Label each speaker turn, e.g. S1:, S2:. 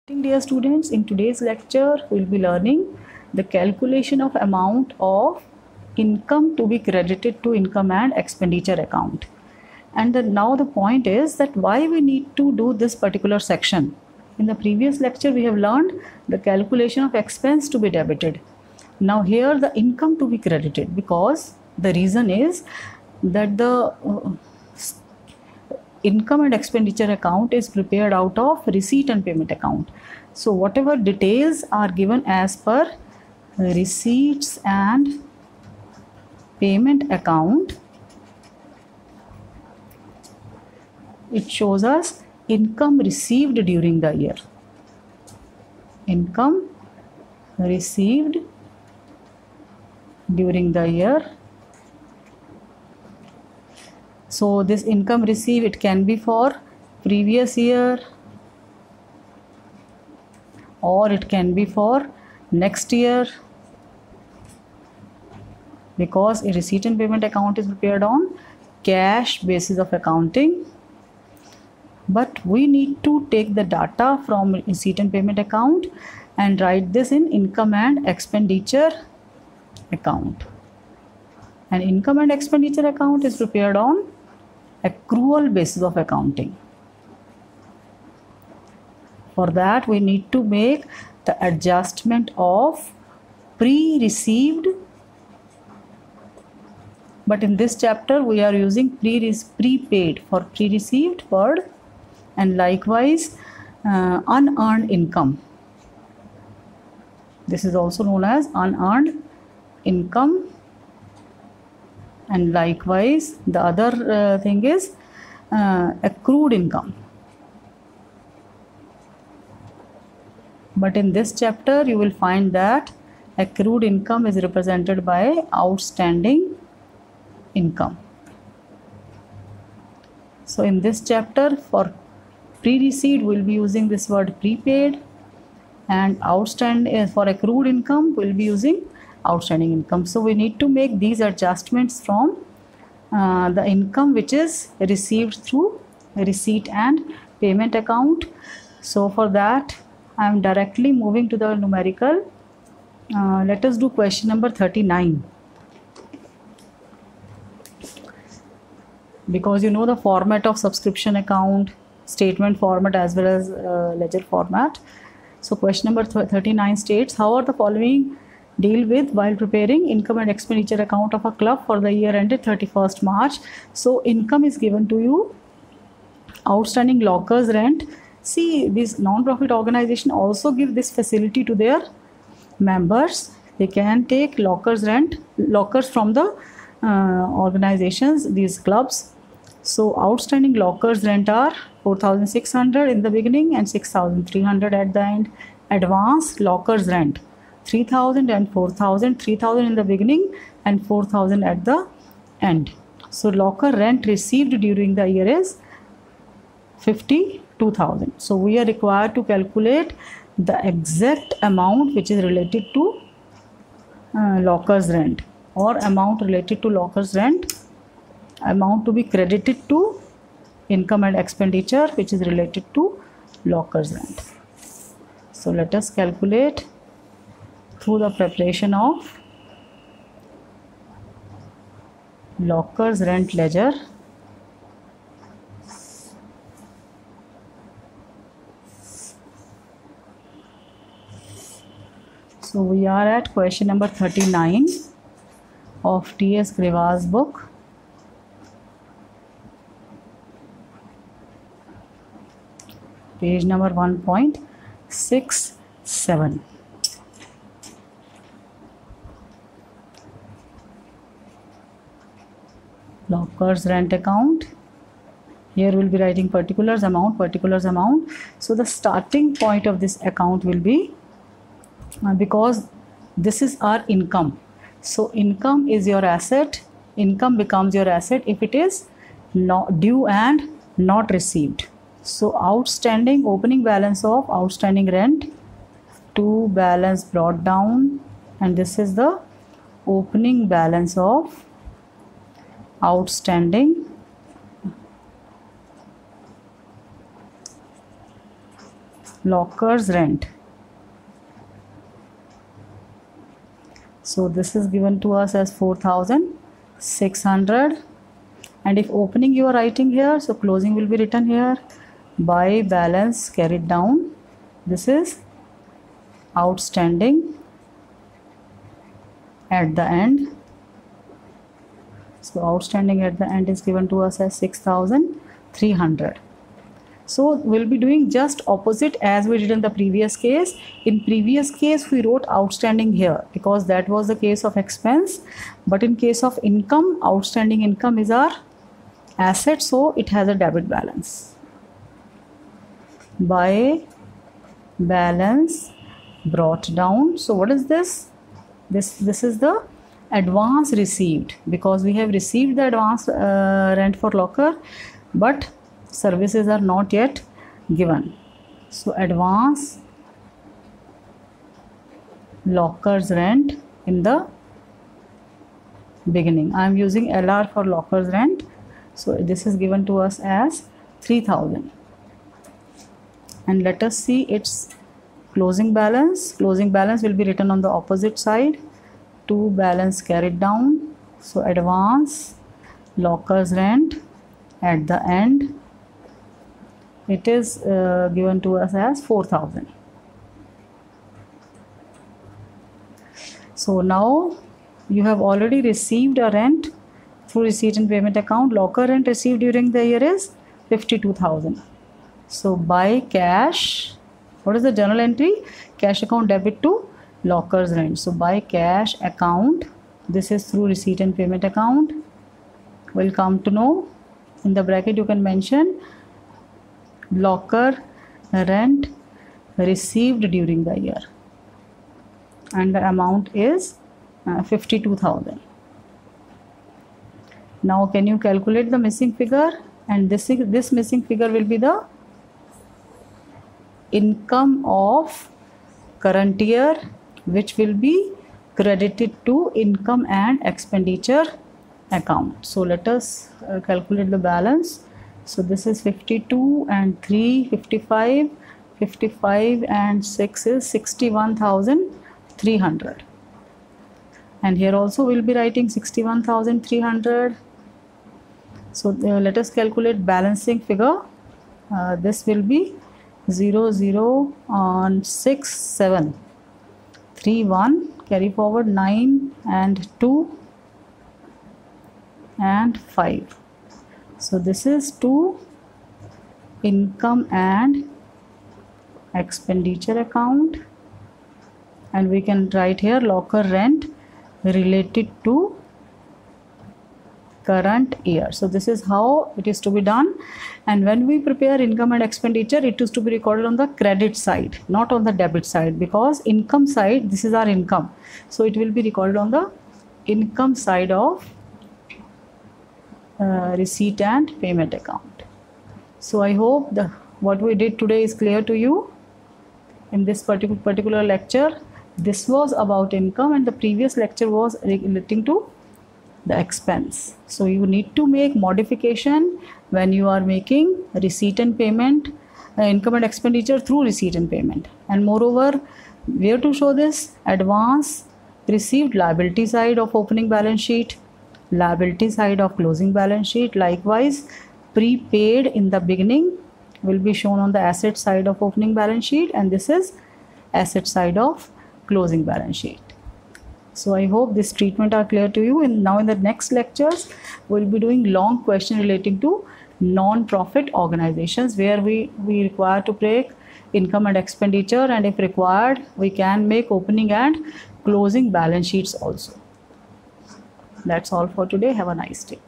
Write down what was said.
S1: Dear students, in today's lecture we will be learning the calculation of amount of income to be credited to income and expenditure account. And now the point is that why we need to do this particular section. In the previous lecture we have learned the calculation of expense to be debited. Now here the income to be credited, because the reason is that the income and expenditure account is prepared out of receipt and payment account. So whatever details are given as per receipts and payment account, it shows us income received during the year. Income received during the year. So this income received, it can be for previous year or it can be for next year, because a receipt and payment account is prepared on cash basis of accounting. But we need to take the data from receipt and payment account and write this in income and expenditure account. And income and expenditure account is prepared on accrual basis of accounting. For that we need to make the adjustment of pre-received, but in this chapter we are using prepaid for pre-received word, and likewise unearned income. This is also known as unearned income. And likewise the other thing is accrued income. But in this chapter you will find that accrued income is represented by outstanding income. So in this chapter for pre-receipt we will be using this word prepaid, and outstanding for accrued income we will be using outstanding income. So we need to make these adjustments from the income which is received through receipt and payment account. So for that I am directly moving to the numerical. Let us do question number 39. Because you know the format of subscription account, statement format as well as ledger format. So question number 39 states, how are the following deal with while preparing income and expenditure account of a club for the year ended 31st March. So income is given to you, outstanding lockers rent. See, this non-profit organization also give this facility to their members. They can take lockers from the organizations, these clubs. So outstanding lockers rent are 4,600 in the beginning and 6,300 at the end. Advance lockers rent 3,000 and 4,000, 3,000 in the beginning and 4,000 at the end. So locker rent received during the year is 52,000. So we are required to calculate the exact amount which is related to lockers rent, or amount related to lockers rent, amount to be credited to income and expenditure which is related to lockers rent. So let us calculate through the preparation of lockers rent ledger. So we are at question number 39 of T.S. Greva's book. Page number 1.67. Lockers rent account. Here we will be writing particulars amount. So the starting point of this account will be, because this is our income. So income is your asset. Income becomes your asset if it is not due and not received. So outstanding, opening balance of outstanding rent to balance brought down, and this is the opening balance of outstanding locker's rent. So this is given to us as 4,600, and if opening you are writing here, so closing will be written here. By balance carried down, this is outstanding at the end. So outstanding at the end is given to us as 6,300. So we'll be doing just opposite as we did in the previous case. In previous case we wrote outstanding here because that was the case of expense, but in case of income, outstanding income is our asset, so it has a debit balance. By balance brought down. So what is this? This is the advance received, because we have received the advance rent for locker, but services are not yet given. So advance locker's rent in the beginning. I am using LR for locker's rent. So this is given to us as 3,000. And let us see its closing balance. Closing balance will be written on the opposite side. To balance carried down. So advance locker's rent at the end, it is given to us as 4,000. So now you have already received a rent through receipt and payment account. Locker rent received during the year is 52,000. So by cash, what is the journal entry? Cash account debit to locker's rent. So by cash account, this is through receipt and payment account. We'll come to know, in the bracket you can mention locker rent received during the year, and the amount is 52,000. Now can you calculate the missing figure? And this missing figure will be the income of current year, which will be credited to income and expenditure account. So let us calculate the balance. So this is 52 and 3, 55, 55 and 6 is 61,300. And here also we'll be writing 61,300. So let us calculate balancing figure. This will be 0, 0 on 6, 7, 3, 1, carry forward 9 and 2 and 5. So this is to income and expenditure account, and we can write here locker rent related to current year. So this is how it is to be done. And when we prepare income and expenditure, it is to be recorded on the credit side, not on the debit side, because income side, this is our income, so it will be recorded on the income side of receipt and payment account. So I hope what we did today is clear to you. In this particular lecture, this was about income, and the previous lecture was relating to the expense. So you need to make modification when you are making receipt and payment, income and expenditure through receipt and payment. And moreover, where to show this? Advance received, liability side of opening balance sheet, liability side of closing balance sheet. Likewise, prepaid in the beginning will be shown on the asset side of opening balance sheet, and this is asset side of closing balance sheet. So I hope this treatment are clear to you. And now in the next lectures, we'll be doing long question relating to non-profit organizations, where we require to break income and expenditure, and if required, we can make opening and closing balance sheets also. That's all for today. Have a nice day.